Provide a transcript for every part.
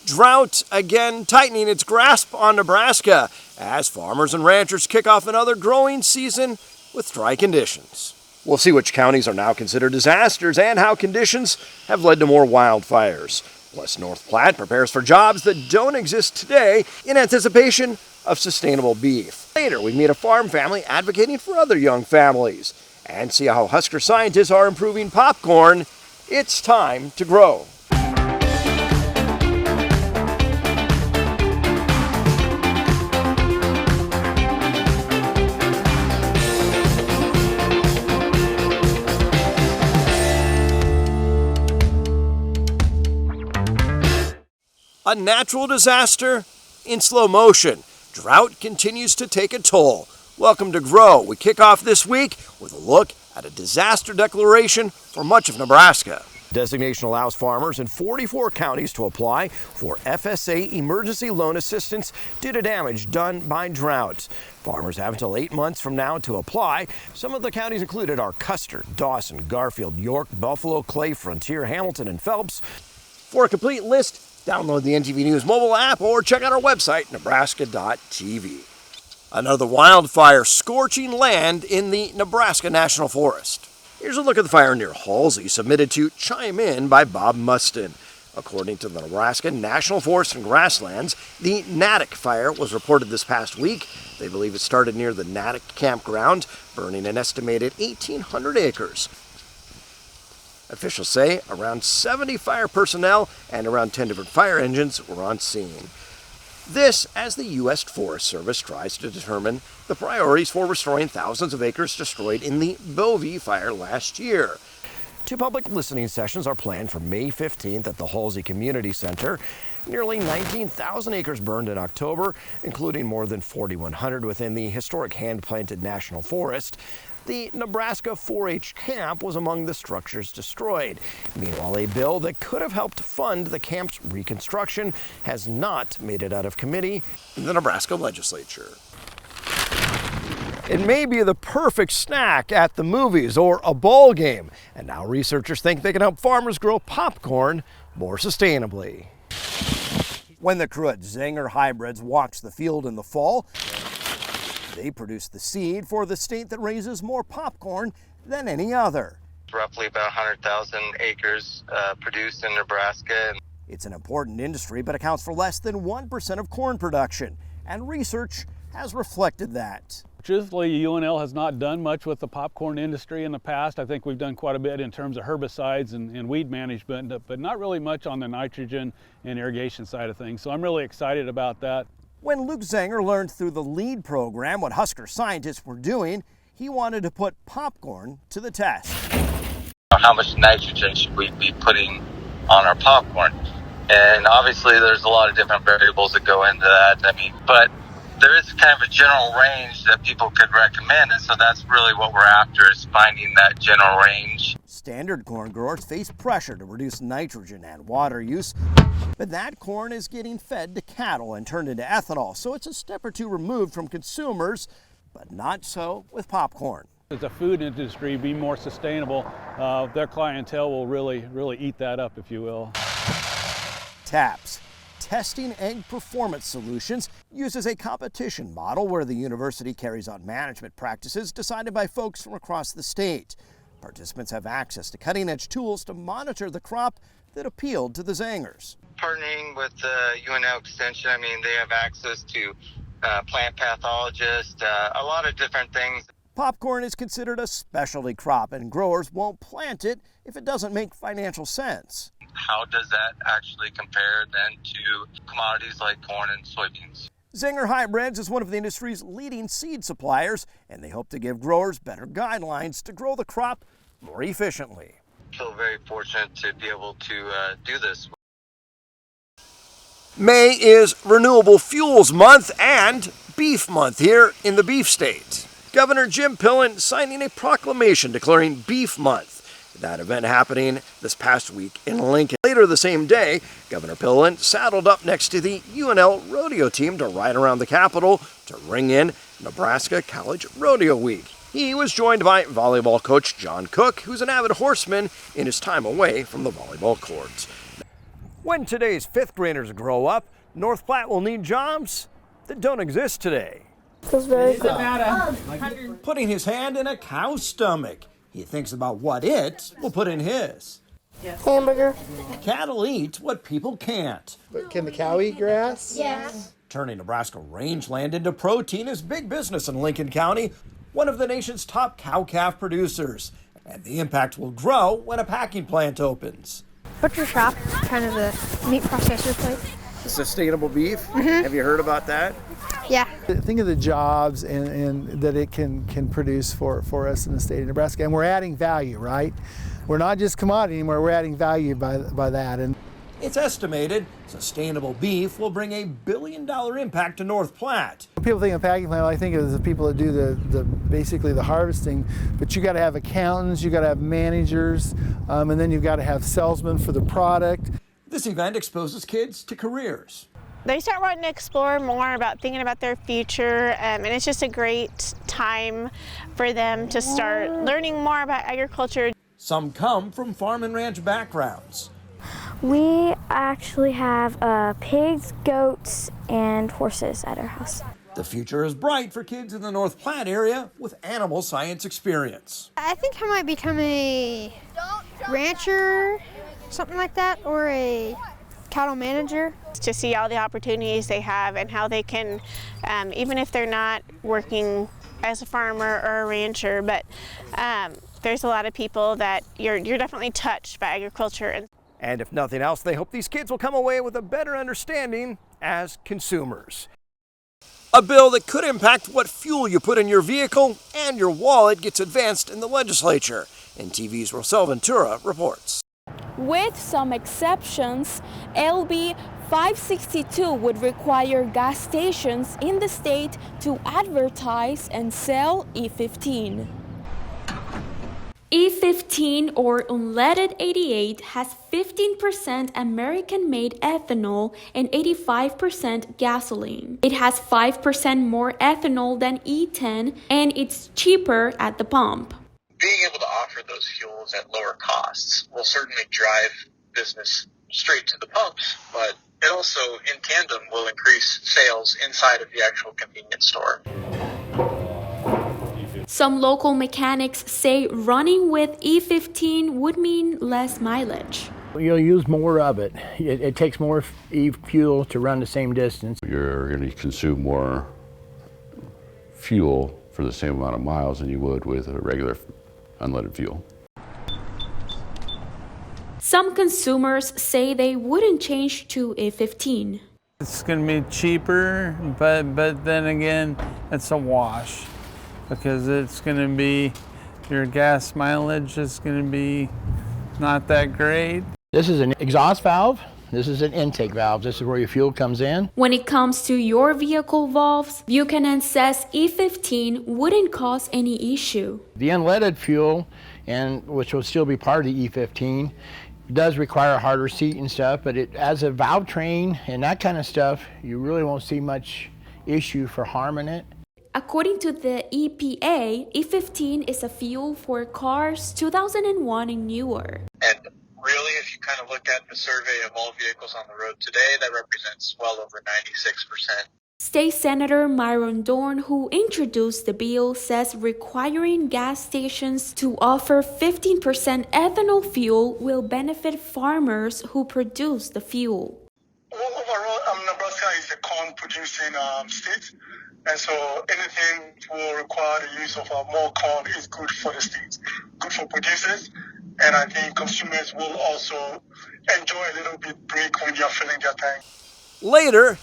Drought again tightening its grasp on Nebraska as farmers and ranchers kick off another growing season with dry conditions. We'll see which counties are now considered disasters and how conditions have led to more wildfires. Plus, North Platte prepares for jobs that don't exist today in anticipation of sustainable beef. Later, we meet a farm family advocating for other young families and see how Husker scientists are improving popcorn. It's time to grow. A natural disaster in slow motion. Drought continues to take a toll. Welcome to Grow. We kick off this week with a look at a disaster declaration for much of Nebraska. Designation allows farmers in 44 counties to apply for FSA emergency loan assistance due to damage done by drought. Farmers have until 8 months from now to apply. Some of the counties included are Custer, Dawson, Garfield, York, Buffalo, Clay, Frontier, Hamilton, and Phelps. For a complete list, download the NTV News mobile app or check out our website, nebraska.tv. Another wildfire scorching land in the Nebraska National Forest. Here's a look at the fire near Halsey, submitted to Chime In by Bob Mustin. According to the Nebraska National Forest and Grasslands, the Natick fire was reported this past week. They believe it started near the Natick campground, burning an estimated 1,800 acres. Officials say around 70 fire personnel and around 10 different fire engines were on scene. This as the U.S. Forest Service tries to determine the priorities for restoring thousands of acres destroyed in the Bovee fire last year. 2 public listening sessions are planned for May 15th at the Halsey Community Center. Nearly 19,000 acres burned in October, including more than 4,100 within the historic hand-planted National Forest. The Nebraska 4-H camp was among the structures destroyed. Meanwhile, a bill that could have helped fund the camp's reconstruction has not made it out of committee in the Nebraska legislature. It may be the perfect snack at the movies or a ball game, and now researchers think they can help farmers grow popcorn more sustainably. When the crew at Zoerb Hybrids walks the field in the fall, they produce the seed for the state that raises more popcorn than any other. Roughly about 100,000 acres produced in Nebraska. It's an important industry, but accounts for less than 1% of corn production, and research has reflected that. Truthfully, UNL has not done much with the popcorn industry in the past. I think we've done quite a bit in terms of herbicides and weed management, but not really much on the nitrogen and irrigation side of things. So I'm really excited about that. When Luke Zoerb learned through the LEAD program what Husker scientists were doing, he wanted to put popcorn to the test. How much nitrogen should we be putting on our popcorn? And obviously there's a lot of different variables that go into that. But there is kind of a general range that people could recommend, and so that's really what we're after, is finding that general range. Standard corn growers face pressure to reduce nitrogen and water use, but that corn is getting fed to cattle and turned into ethanol, so it's a step or two removed from consumers, but not so with popcorn. As the food industry be more sustainable, their clientele will really eat that up, if you will. TAPS, Testing Egg Performance Solutions, uses a competition model where the university carries out management practices decided by folks from across the state. Participants have access to cutting-edge tools to monitor the crop that appealed to the Zoerbs. Partnering with UNL Extension, they have access to plant pathologists, a lot of different things. Popcorn is considered a specialty crop, and growers won't plant it if it doesn't make financial sense. How does that actually compare then to commodities like corn and soybeans? Zoerb Hybrids is one of the industry's leading seed suppliers, and they hope to give growers better guidelines to grow the crop more efficiently. I feel very fortunate to be able to do this. May is Renewable Fuels Month and Beef Month here in the beef state. Governor Jim Pillen signing a proclamation declaring Beef Month. That event happening this past week in Lincoln. Later the same day, Governor Pillen saddled up next to the UNL rodeo team to ride around the Capitol to ring in Nebraska College Rodeo Week. He was joined by volleyball coach John Cook, who's an avid horseman in his time away from the volleyball courts. When today's fifth graders grow up, North Platte will need jobs that don't exist today. Feels very good. Putting his hand in a cow's stomach. He thinks about what it will put in his. Hamburger. Cattle eat what people can't. But can the cow eat grass? Yes. Turning Nebraska rangeland into protein is big business in Lincoln County, one of the nation's top cow-calf producers. And the impact will grow when a packing plant opens. Butcher shop, kind of the meat processor place. Sustainable beef? Have you heard about that? Yeah. Think of the jobs and that it can produce for us in the state of Nebraska. And we're adding value, right? We're not just commodity anymore, we're adding value by that. And it's estimated sustainable beef will bring a $1 billion impact to North Platte. people think of packing plant, I think of the people that do the basically the harvesting, but you got to have accountants, you got to have managers, and then you've got to have salesmen for the product. This event exposes kids to careers. They start wanting to explore more about thinking about their future, and it's just a great time for them to start learning more about agriculture. Some come from farm and ranch backgrounds. We actually have pigs, goats, and horses at our house. The future is bright for kids in the North Platte area with animal science experience. I think I might become a rancher, something like that, or a cattle manager. To see all the opportunities they have and how they can, even if they're not working as a farmer or a rancher, but there's a lot of people that you're definitely touched by agriculture. And if nothing else, they hope these kids will come away with a better understanding as consumers. A bill that could impact what fuel you put in your vehicle and your wallet gets advanced in the legislature. NTV's Rosel Ventura reports. With some exceptions, LB 562 would require gas stations in the state to advertise and sell E15. E15 or unleaded 88 has 15% American-made ethanol and 85% gasoline. It has 5% more ethanol than E10 and it's cheaper at the pump. Being able to offer those fuels at lower costs will certainly drive business straight to the pumps, but it also, in tandem, will increase sales inside of the actual convenience store. Some local mechanics say running with E15 would mean less mileage. You'll use more of it. It takes more fuel to run the same distance. You're going to consume more fuel for the same amount of miles than you would with a regular unleaded fuel. Some consumers say they wouldn't change to E15. It's going to be cheaper, but then again, it's a wash because it's going to be, your gas mileage is going to be not that great. This is an exhaust valve. This is an intake valve. This is where your fuel comes in. When it comes to your vehicle valves, Buchanan says E15 wouldn't cause any issue. The unleaded fuel, and which will still be part of the E15, does require a harder seat and stuff, but as a valve train and that kind of stuff, you really won't see much issue for harming it. According to the EPA, E15 is a fuel for cars 2001 and newer. And really, if you kind of look at the survey of all vehicles on the road today, that represents well over 96%. State Senator Myron Dorn, who introduced the bill, says requiring gas stations to offer 15% ethanol fuel will benefit farmers who produce the fuel. Overall, Nebraska is a corn-producing state, and so anything will require the use of more corn is good for the state, good for producers, and I think consumers will also enjoy a little bit break when you're filling their tank. Later,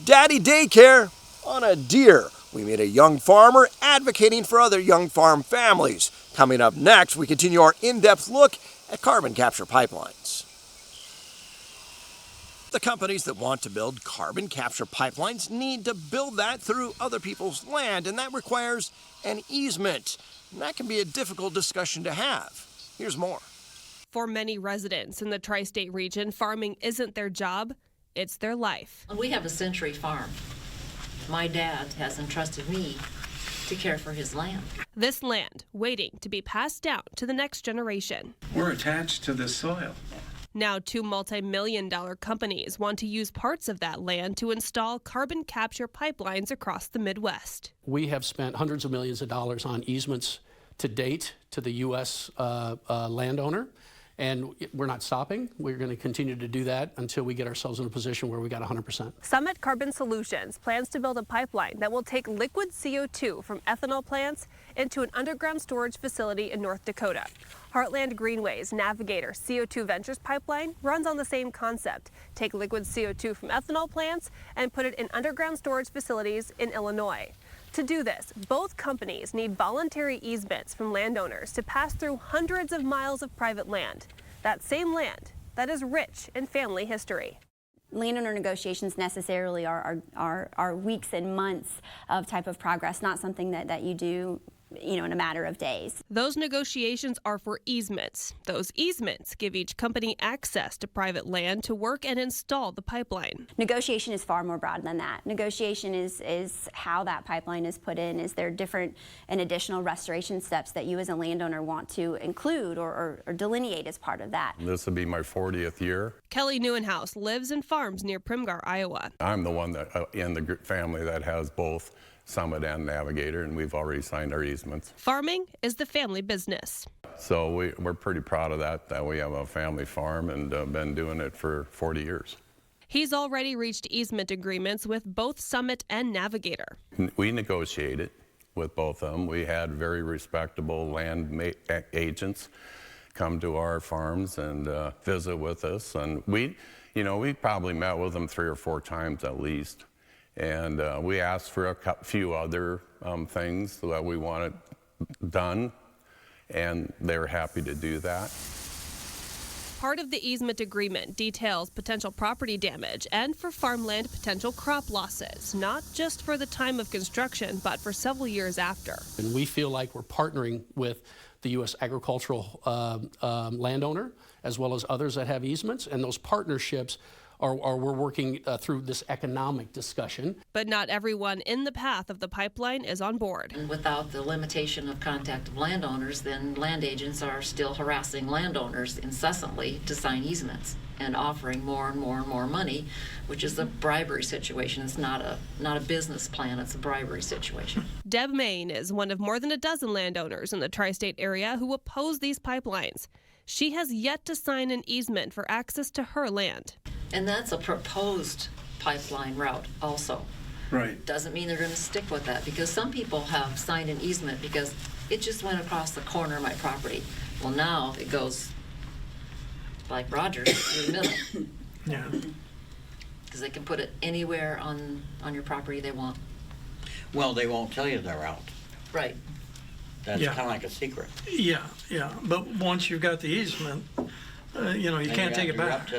Daddy Daycare on a deer. We meet a young farmer advocating for other young farm families. Coming up next, we continue our in-depth look at carbon capture pipelines. The companies that want to build carbon capture pipelines need to build that through other people's land, and that requires an easement. And that can be a difficult discussion to have. Here's more. For many residents in the tri-state region, farming isn't their job, it's their life. We have a century farm. My dad has entrusted me to care for his land. This land waiting to be passed down to the next generation. We're attached to this soil. Now, two multi-million-dollar companies want to use parts of that land to install carbon capture pipelines across the Midwest. We have spent hundreds of millions of dollars on easements to date to the U.S. Landowner, and we're not stopping. We're going to continue to do that until we get ourselves in a position where we got 100%. Summit Carbon Solutions plans to build a pipeline that will take liquid CO2 from ethanol plants into an underground storage facility in North Dakota. Heartland Greenway's Navigator CO2 Ventures pipeline runs on the same concept. Take liquid CO2 from ethanol plants and put it in underground storage facilities in Illinois. To do this, both companies need voluntary easements from landowners to pass through hundreds of miles of private land. That same land that is rich in family history. Landowner negotiations necessarily are weeks and months of type of progress, not something that you do in a matter of days. Those negotiations are for easements. Those easements give each company access to private land to work and install the pipeline. Negotiation is far more broad than that. Negotiation is how that pipeline is put in. Is there different and additional restoration steps that you as a landowner want to include or delineate as part of that? This will be my 40th year. Kelly Neuenhaus lives and farms near Primgar, Iowa. I'm the one that in the family that has both Summit and Navigator, and we've already signed our easements. Farming is the family business. So we're pretty proud of that we have a family farm and been doing it for 40 years. He's already reached easement agreements with both Summit and Navigator. We negotiated with both of them. We had very respectable land agents come to our farms and visit with us, and we probably met with them 3 or 4 times at least. And we asked for a few other things that we wanted done, and they were happy to do that. Part of the easement agreement details potential property damage and for farmland potential crop losses, not just for the time of construction, but for several years after. And we feel like we're partnering with the U.S. agricultural landowner, as well as others that have easements, and those partnerships we're working through this economic discussion. But not everyone in the path of the pipeline is on board. And without the limitation of contact of landowners, then land agents are still harassing landowners incessantly to sign easements and offering more and more and more money, which is a bribery situation. It's not a business plan, it's a bribery situation. Deb Main is one of more than a dozen landowners in the tri-state area who oppose these pipelines. She has yet to sign an easement for access to her land. And that's a proposed pipeline route also. Right. Doesn't mean they're going to stick with that, because some people have signed an easement because it just went across the corner of my property. Well, now it goes like Rogers through the middle. Yeah. Because they can put it anywhere on your property they want. Well, they won't tell you they're out. Right. That's kind of like a secret. Yeah. But once you've got the easement, you can't take it back.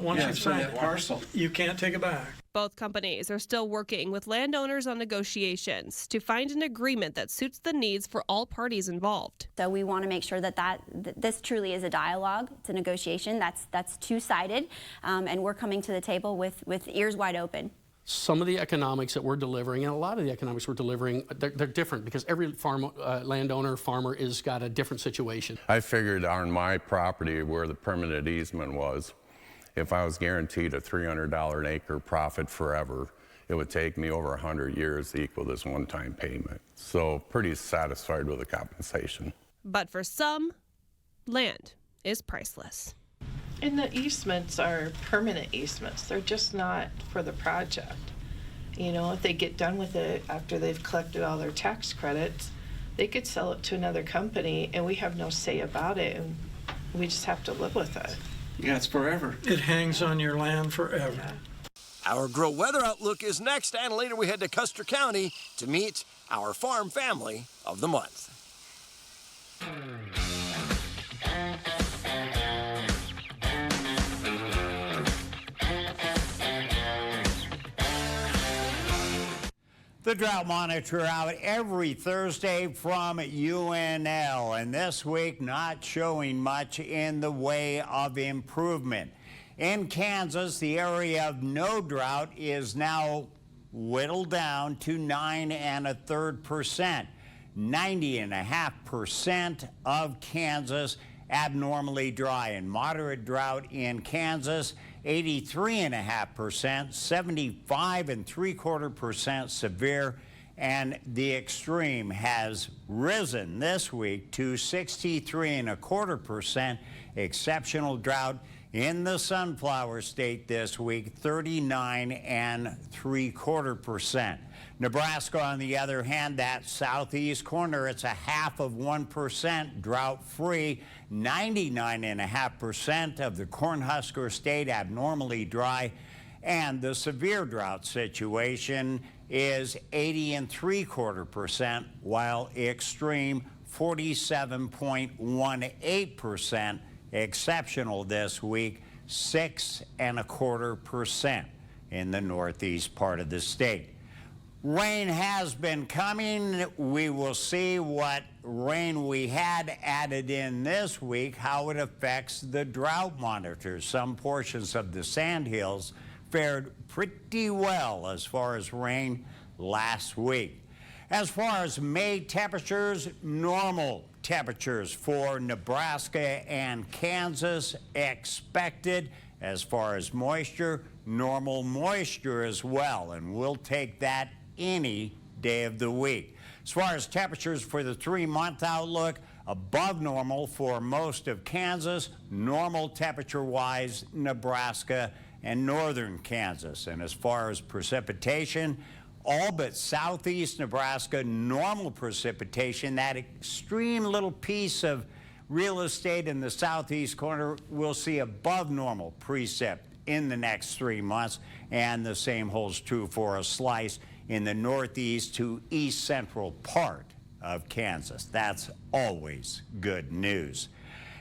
Once you've signed that parcel, you can't take it back. Both companies are still working with landowners on negotiations to find an agreement that suits the needs for all parties involved. So we want to make sure that this truly is a dialogue. It's a negotiation that's two-sided, and we're coming to the table with ears wide open. Some of the economics that we're delivering, and a lot of the economics we're delivering, they're different because every landowner, farmer has got a different situation. I figured on my property where the permanent easement was, if I was guaranteed a $300 an acre profit forever, it would take me over 100 years to equal this one-time payment. So pretty satisfied with the compensation. But for some, land is priceless. And the easements are permanent easements. They're just not for the project. If they get done with it after they've collected all their tax credits, they could sell it to another company and we have no say about it, and we just have to live with it. Yeah, it's forever. It hangs on your land forever. Yeah. Our Grow Weather Outlook is next, and later we head to Custer County to meet our farm family of the month. The Drought Monitor out every Thursday from UNL, and this week not showing much in the way of improvement. In Kansas, the area of no drought is now whittled down to 9 1/3%. 90.5% of Kansas abnormally dry, and moderate drought in Kansas, 83.5%, 75.75% severe, and the extreme has risen this week to 63.25%. Exceptional drought in the Sunflower State this week, 39.75%. Nebraska, on the other hand, that southeast corner, it's 0.5% drought-free. 99.5% of the Cornhusker State abnormally dry, and the severe drought situation is 80.75%, while extreme 47.18%. Exceptional this week, 6.25% in the northeast part of the state. Rain has been coming. We will see what rain we had added in this week, how it affects the drought monitors. Some portions of the Sandhills fared pretty well as far as rain last week. As far as May temperatures, normal temperatures for Nebraska and Kansas expected. As far as moisture, normal moisture as well, and we'll take that any day of the week. As far as temperatures for the 3-month outlook, above normal for most of Kansas, normal temperature-wise Nebraska and northern Kansas. And as far as precipitation, all but southeast Nebraska, normal precipitation. That extreme little piece of real estate in the southeast corner will see above normal precip in the next 3 months, and the same holds true for a slice in the northeast to east central part of Kansas. That's always good news.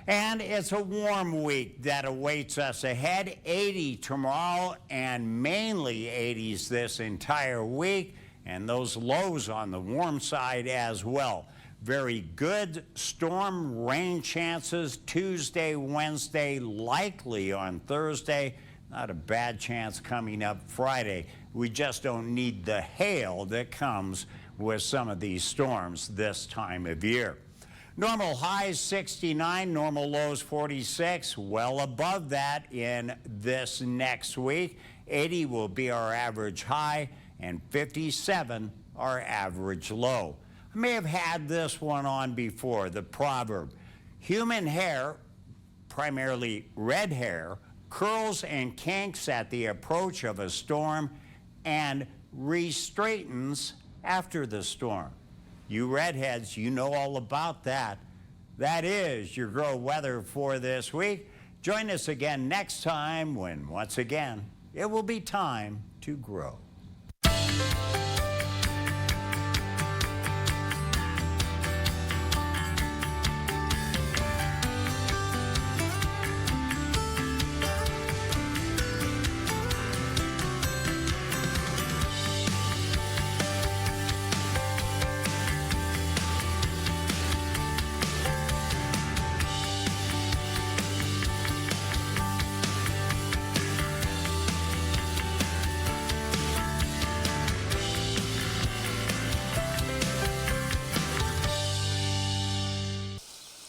And it's a warm week that awaits us ahead. 80 tomorrow and mainly 80s this entire week, and those lows on the warm side as well. Very good storm rain chances Tuesday, Wednesday, likely on Thursday. Not a bad chance coming up Friday. We just don't need the hail that comes with some of these storms this time of year. Normal highs 69, normal lows 46, well above that in this next week. 80 will be our average high, and 57 our average low. I may have had this one on before, the proverb. Human hair, primarily red hair, curls and kinks at the approach of a storm and re-straightens after the storm. You redheads, you know all about that. That is your Grow weather for this week. Join us again next time when, once again, it will be time to grow.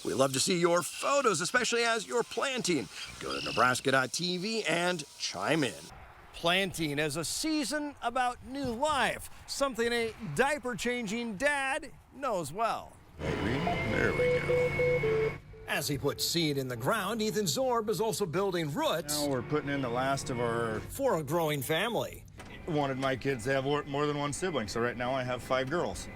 We love to see your photos, especially as you're planting. Go to Nebraska.tv and chime in. Planting is a season about new life, something a diaper-changing dad knows well. There we go. As he puts seed in the ground, Ethan Zoerb is also building roots. Now we're putting in the last of our... for a growing family. Wanted my kids to have more than one sibling, so right now I have 5 girls.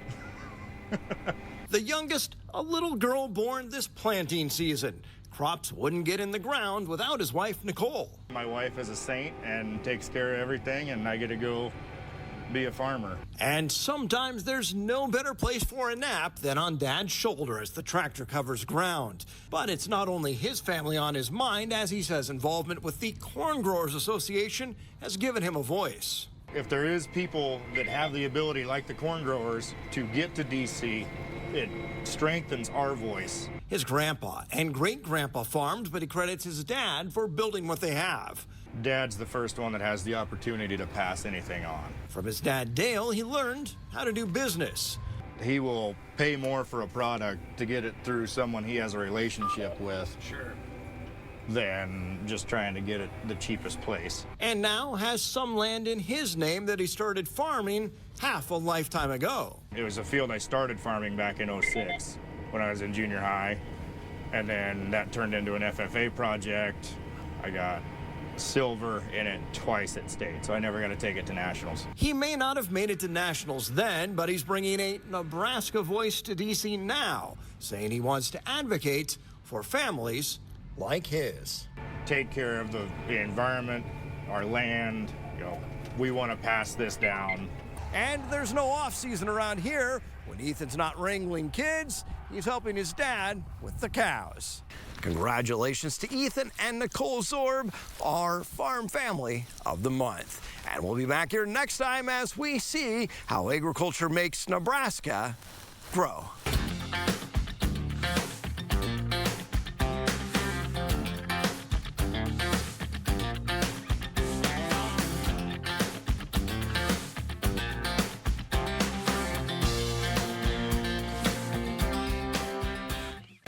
The youngest, a little girl born this planting season. Crops wouldn't get in the ground without his wife, Nicole. My wife is a saint and takes care of everything, and I get to go be a farmer. And sometimes there's no better place for a nap than on Dad's shoulder as the tractor covers ground. But it's not only his family on his mind, as he says involvement with the Corn Growers Association has given him a voice. If there is people that have the ability, like the corn growers, to get to DC, it strengthens our voice. His grandpa and great-grandpa farmed, but he credits his dad for building what they have. Dad's the first one that has the opportunity to pass anything on. From his dad, Dale, he learned how to do business. he will pay more for a product to get it through someone he has a relationship with. Sure. Than just trying to get it the cheapest place. And now has some land in his name that he started farming half a lifetime ago. It was a field I started farming back in '06 when I was in junior high, and then that turned into an FFA project. I got silver in it twice at state, so I never got to take it to nationals. He may not have made it to nationals then, but he's bringing a Nebraska voice to DC now, saying he wants to advocate for families like his. Take care of the environment, our land. You know, we want to pass this down. And there's no off season around here. When Ethan's not wrangling kids, he's helping his dad with the cows. Congratulations to Ethan and Nicole Zoerb, our Farm Family of the Month. And we'll be back here next time as we see how agriculture makes Nebraska grow.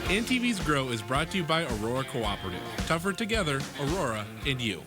NTV's Grow is brought to you by Aurora Cooperative. Tougher together, Aurora and you.